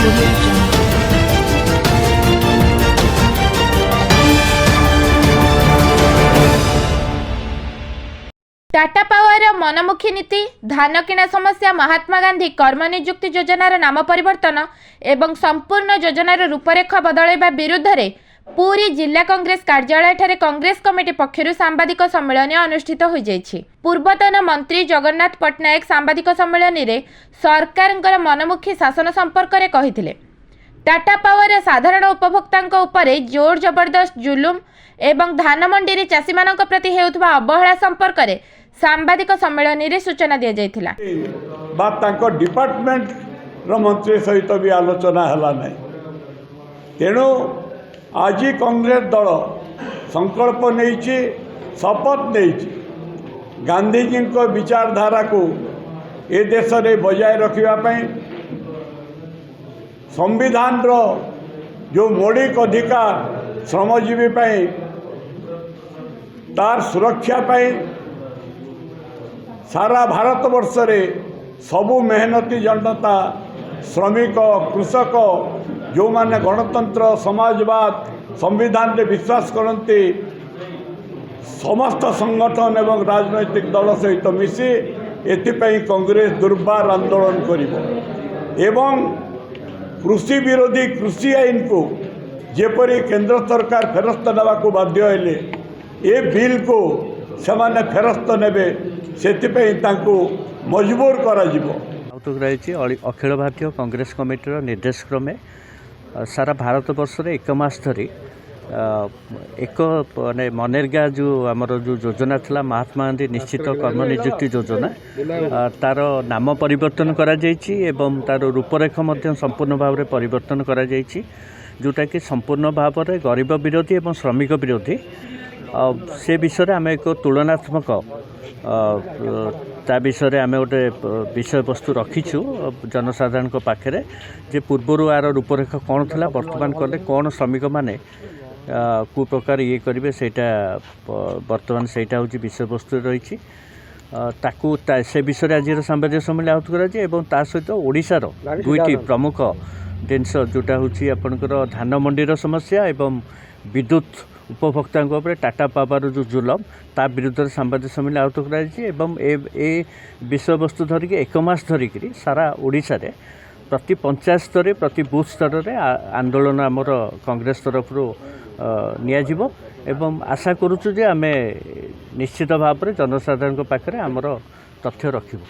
Tata power मनमुखी नीति, धान किणा समस्या, महात्मा गांधी कर्मनियुक्ति योजनार नाम परिवर्तन एवं संपूर्ण योजनार रूपरेखा बदलैबा विरुद्ध रे पूरी जिला कांग्रेस कार्यालय ठारे कांग्रेस कमिटी पक्षरु सांबादिक सम्मेलन अनुष्ठित हो जाइछि। पूर्वतन मंत्री जगन्नाथ पट्टनायक सांबादिक सम्मेलन रे सरकारंकर मनमुखी शासन संपर्क रे कहिथिले। टाटा पावर साधारण उपभोक्तांक उपरे जोर जबरदस्त जुलुम एवं धान मंडी रे चाषी मानक प्रति हेउथबा अवहेला संपर्क रे सांबादिक सम्मेलन रे सूचना दिया जायथिला। बात तांको डिपार्टमेंट रो मंत्री सहित भी आलोचना हला नै। तेणु आज कांग्रेस दल संकल्प नहीं शपथ नहीं गांधीजी को विचारधारा को ए देश में बजाय रखापी संविधान रो जो मौलिक अधिकार श्रमजीवी तार सुरक्षा सारा भारत वर्ष रे सबु मेहनती जनता श्रमिक कृषक जो माने गणतंत्र समाजवाद संविधान रे विश्वास करते समस्त संगठन एवं राजनैतिक दल सहित मिसी एथिपाई कांग्रेस दुर्बार आंदोलन करिवो एवं कृषि विरोधी कृषि आईन को जेपरी केंद्र सरकार फेरस्त नेबा को बाध्य हेले ए बिल को सेमाने फेरस्त नेबे सेथिपाई तांको मजबूर करा जिवो। अखिल भारतीय कांग्रेस कमिटीर निर्देश क्रमे सारा भारत वर्ष रे एक मास धरी एक माने मनरेगा जो आमर जो योजना थिला महात्मा गांधी निश्चित कर्म नियुक्ति योजना तार नाम परिवर्तन करा जायछि एवं तार रूपरेख मध्य संपूर्ण भाव में परिवर्तन करा जायछि जोटा कि संपूर्ण भाव में गरीब विरोधी एवं श्रमिक विरोधी से विषय आम एक तुलनात्मक ता विषय आम गोटे विषय वस्तु रखीचु जनसाधारण पाखे जे पूर्वर आर रूपरेखा कौन थी बर्तमान कले कौन श्रमिक मैंने को प्रकार ये करेंगे सेटा बर्तमान सेटा हूँ विषय वस्तु रही ताकू से विषय आज सांबादिक सम्मेलन आहुत कर सहित ओडिशार दुईटी प्रमुख जिनस जोटा हूँ आपंकर धान मंडीर समस्या एवं विद्युत उपभोक्ता टाटा पावर जो जुलम ता विरुद्ध सांबादिक सम्मेलन आहुत कर विषय वस्तु धरिकी एक मास धरिक सारा ओडिशा रे प्रति पंचायत स्तर प्रति बूथ स्तर में आंदोलन आमर कांग्रेस तरफ नियाजिबो एवं आशा करूछु जे आमे निश्चित भाव में जनसाधारण पाखे आमर तथ्य रखिबो।